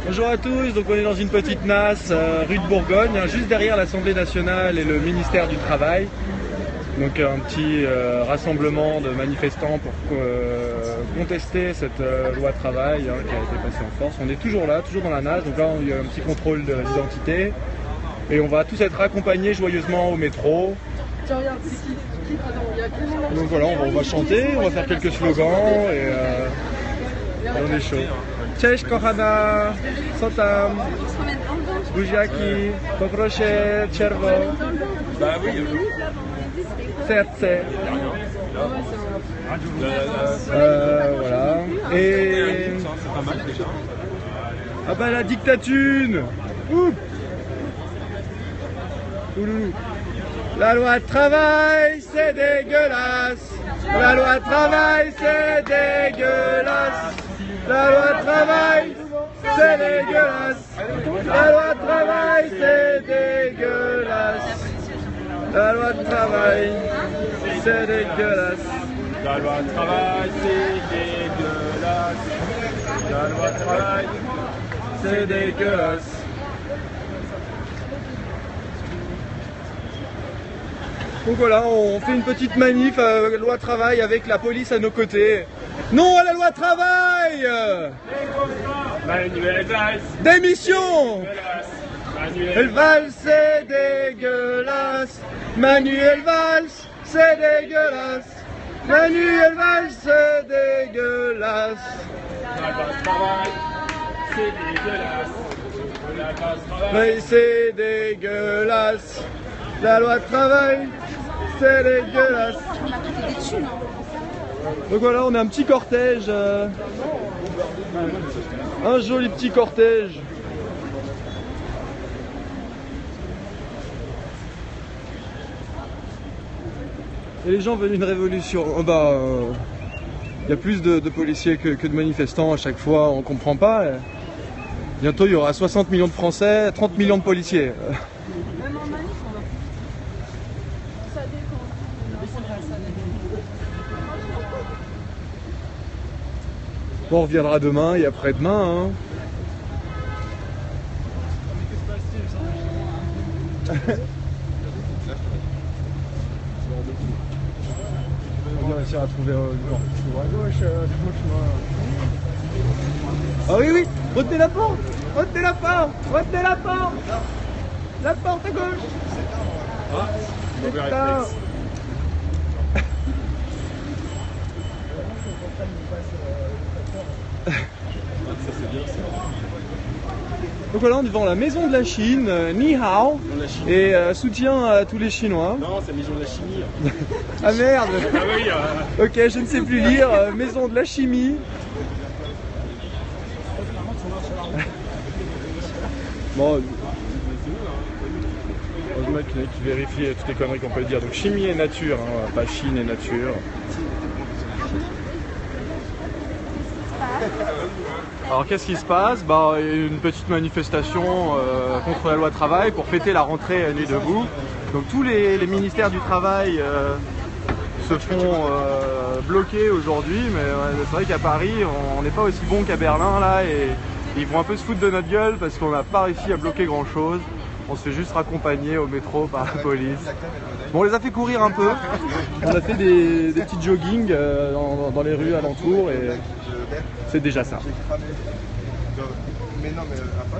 Bonjour à tous, donc on est dans une petite nasse rue de Bourgogne, juste derrière l'Assemblée nationale et le ministère du Travail. Donc un petit rassemblement de manifestants pour contester cette loi travail qui a été passée en force. On est toujours là, toujours dans la nasse, donc là il y a un petit contrôle d'identité et on va tous être accompagnés joyeusement au métro. Donc voilà, on va chanter, on va faire quelques slogans et on est chaud. Cześć kochana, co tam? Buziaki, poproszę czerwo. Serce. Voilà. Et... Ah bah la dictatune. Ouloulou. La loi travail, c'est dégueulasse. La loi travail, c'est dégueulasse. La loi travail, c'est dégueulasse. La loi travail, c'est dégueulasse. La loi de travail, c'est dégueulasse. La loi travail, c'est dégueulasse. La loi travail, c'est dégueulasse. Donc voilà, on fait une petite manif loi travail avec la police à nos côtés. Non à la loi travail! Manuel Valls. Démission! Manuel Valls, c'est dégueulasse. Manuel Valls, c'est dégueulasse. Manuel Valls, c'est dégueulasse. La loi travail, c'est dégueulasse. La loi travail, mais c'est dégueulasse. La loi de travail, c'est dégueulasse. Donc voilà, on a un petit cortège. Un joli petit cortège. Et les gens veulent une révolution. Il y a plus de policiers que de manifestants à chaque fois, on comprend pas. Bientôt il y aura 60 millions de Français, 30 millions de policiers. Même en manif, on va. Ça dépend. Bon, on reviendra demain et après-demain. On va réussir à trouver à gauche, Ah oui, oui, retenez la porte. Retenez la porte. Retenez la porte. La porte à gauche. Ah, mauvais Putain. réflexe. Ça c'est bien ça. Donc voilà, on est devant la maison de la Chine, Ni Hao, et soutien à tous les Chinois. Non, c'est Maison de la chimie. Ah merde. Ah oui, Ok, je ne sais plus lire, maison de la chimie. Bon, le mec qui vérifie toutes les conneries qu'on peut dire. Donc chimie et nature, hein, pas Chine et nature. Alors qu'est-ce qui se passe? Il y a une petite manifestation contre la loi travail pour fêter la rentrée Nuit debout. Donc tous les ministères du travail se font bloquer aujourd'hui, mais c'est vrai qu'à Paris on n'est pas aussi bon qu'à Berlin là, et ils vont un peu se foutre de notre gueule parce qu'on n'a pas réussi à bloquer grand chose. On se fait juste raccompagner au métro par la police. Bon, on les a fait courir un peu. On a fait des petits joggings dans les rues alentours et c'est déjà ça.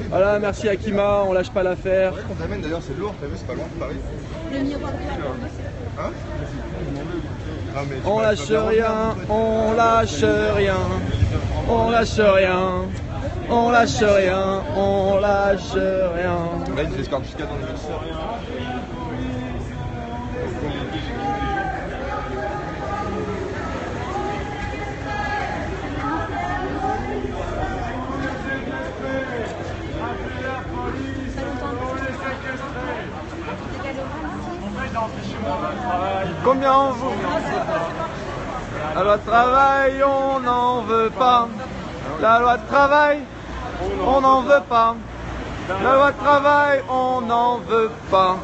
Voilà, merci Akima, on lâche pas l'affaire. On t'amène d'ailleurs, c'est lourd, t'as vu, c'est pas loin de Paris. Hein? On lâche rien, on lâche rien, on lâche rien, on lâche rien, on lâche rien. Là, il escorte jusqu'à dans le Combien on vous? La loi de travail, on n'en veut pas. La loi de travail, on n'en veut pas. La loi de travail, on n'en veut pas.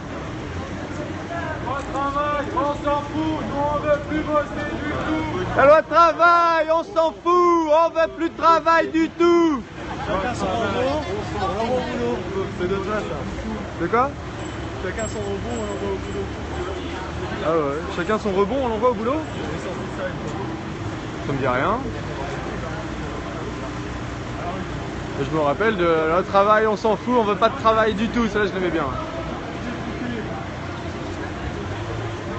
Au travail, on s'en fout, nous on veut plus bosser du tout. La loi de travail, on s'en fout, on veut plus de travail du tout. Chacun son robot, on l'envoie au boulot. C'est de vrai ça. De quoi? Chacun son robot, on l'envoie au boulot. Ah ouais, chacun son rebond, on l'envoie au boulot? Ça me dit rien. Et je me rappelle de le travail, on s'en fout, on veut pas de travail du tout, ça là je l'aimais bien.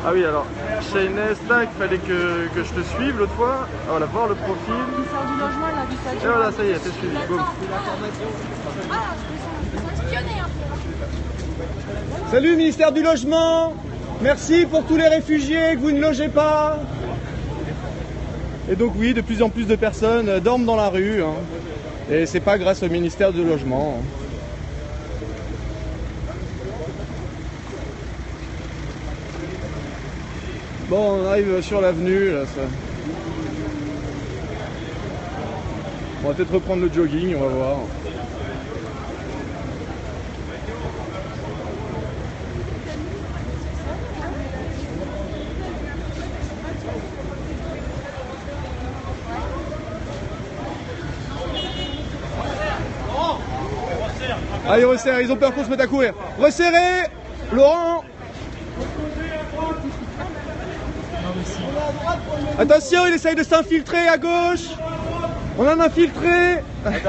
Ah oui, alors, Shane Stack, fallait que je te suive l'autre fois. Ah, voilà, voir le profil. Ministère du logement, il a vu ça. Et voilà, ça y est, t'es suivi. Boum. Ah, je peux espionner un peu. Salut, ministère du Logement. Merci pour tous les réfugiés que vous ne logez pas. Et donc oui, de plus en plus de personnes dorment dans la rue. Hein. Et c'est pas grâce au ministère du Logement. Bon, on arrive sur l'avenue, là, ça. On va peut-être reprendre le jogging, on va voir. Allez, resserre, ils ont peur qu'on se mette à courir. Resserrez, Laurent. Attention, il essaye de s'infiltrer à gauche. On a un infiltré. Allez.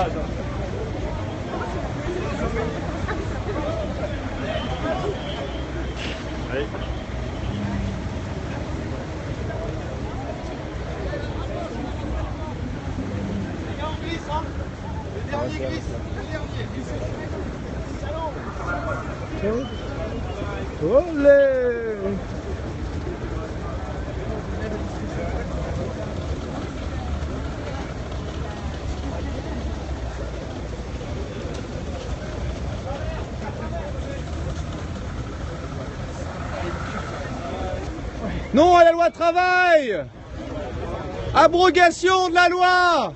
Olé! Non à la loi travail! Abrogation de la loi!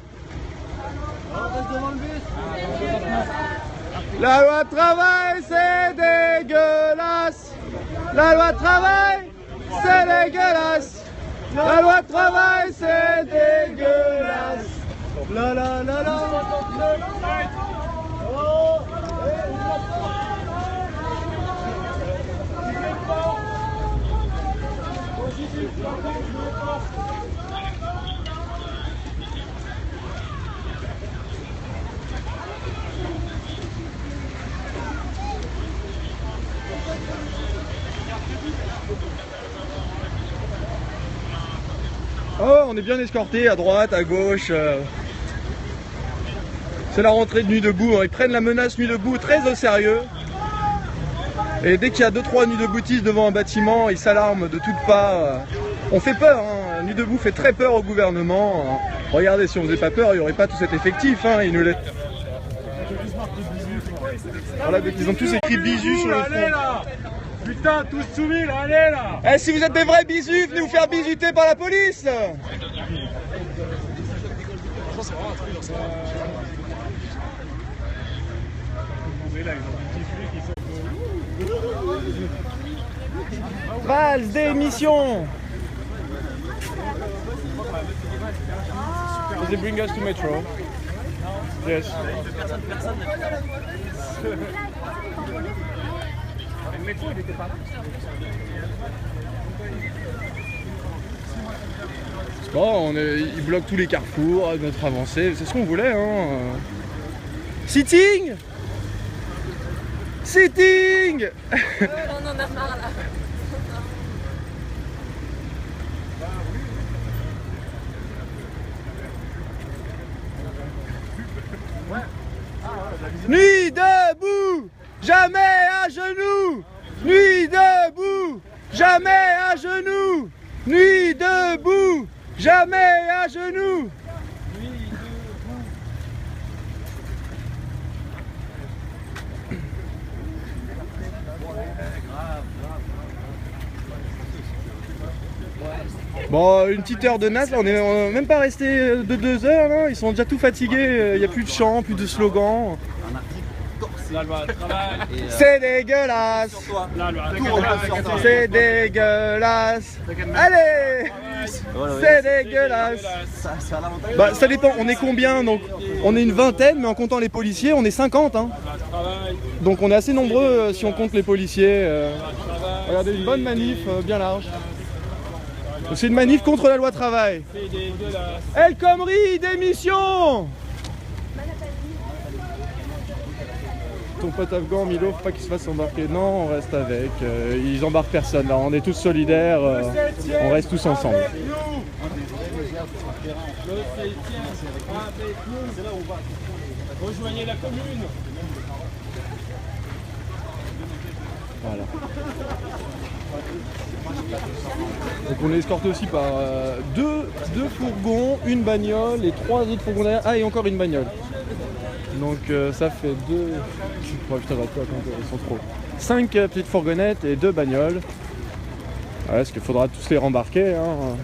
La loi travail, c'est dégueulasse! La loi travail, c'est dégueulasse! La loi travail, c'est dégueulasse! La la la la! Oh, on est bien escorté à droite, à gauche. C'est la rentrée de Nuit debout. Ils prennent la menace Nuit debout très au sérieux. Et dès qu'il y a 2-3 Nuit deboutistes devant un bâtiment, ils s'alarment de toutes parts. On fait peur, hein. Nuit debout fait très peur au gouvernement. Regardez, si on faisait pas peur, il n'y aurait pas tout cet effectif. Hein. Ils nous laissent... Voilà, donc ils ont tous écrit bisu sur le front. Putain, tous soumis là, allez là! Eh, si vous êtes des vrais bisus, venez vous faire bisuter par la police! Valse d'émission! Does it bring us to metro? Yes. Bon, ils bloquent tous les carrefours, notre avancée, c'est ce qu'on voulait, hein. Sitting! Sitting! On en a marre là. Nuit debout, jamais à genoux. Nuit debout, jamais à genoux. Nuit debout, jamais à genoux. Bon, une petite heure de nasse, là, on est même pas resté de 2 heures, là. Ils sont déjà tout fatigués, il n'y a plus de chants, plus de slogans. La loi travail. C'est dégueulasse. La loi travail. C'est dégueulasse. Allez, c'est dégueulasse. Bah ça dépend, on est combien? Donc on est une vingtaine, mais en comptant les policiers, on est 50 hein. Donc on est assez nombreux si on compte les policiers. Regardez, une bonne manif bien large. C'est une manif contre la loi travail. El Khomri, démission! Ton pote afghan, Milo, faut pas qu'il se fasse embarquer. Non, on reste avec. Ils embarquent personne là. On est tous solidaires. On reste tous ensemble. Rejoignez la commune. Voilà. Donc on est escorté aussi par deux fourgons, une bagnole et 3 autres fourgons derrière. Ah, et encore une bagnole. Donc ça fait 2... Oh, putain, ils sont trop. 5 petites fourgonnettes et 2 bagnoles. Ouais, parce qu'il faudra tous les rembarquer. Hein.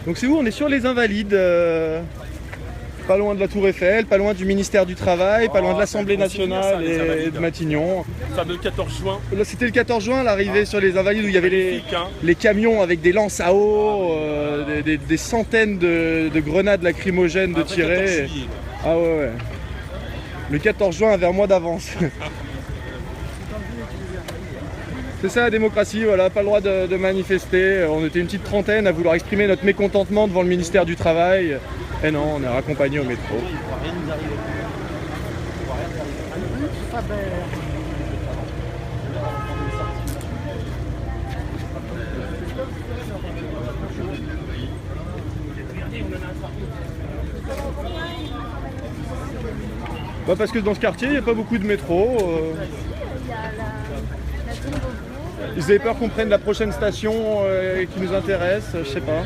Donc c'est où? On est sur les Invalides, pas loin de la Tour Eiffel, pas loin du ministère du Travail, pas loin de l'Assemblée nationale et de Matignon. Ça le 14 juin. Là c'était le 14 juin l'arrivée sur les Invalides où il y avait les camions avec des lances à eau, des centaines de grenades lacrymogènes de tirer. Ah ouais. Le 14 juin avait un mois d'avance. C'est ça la démocratie, voilà, pas le droit de manifester. On était une petite trentaine à vouloir exprimer notre mécontentement devant le ministère du Travail. Et non, on est raccompagnés au métro. Bah parce que dans ce quartier, il n'y a pas beaucoup de métro. Ils avaient peur qu'on prenne la prochaine station qui nous intéresse, je sais pas.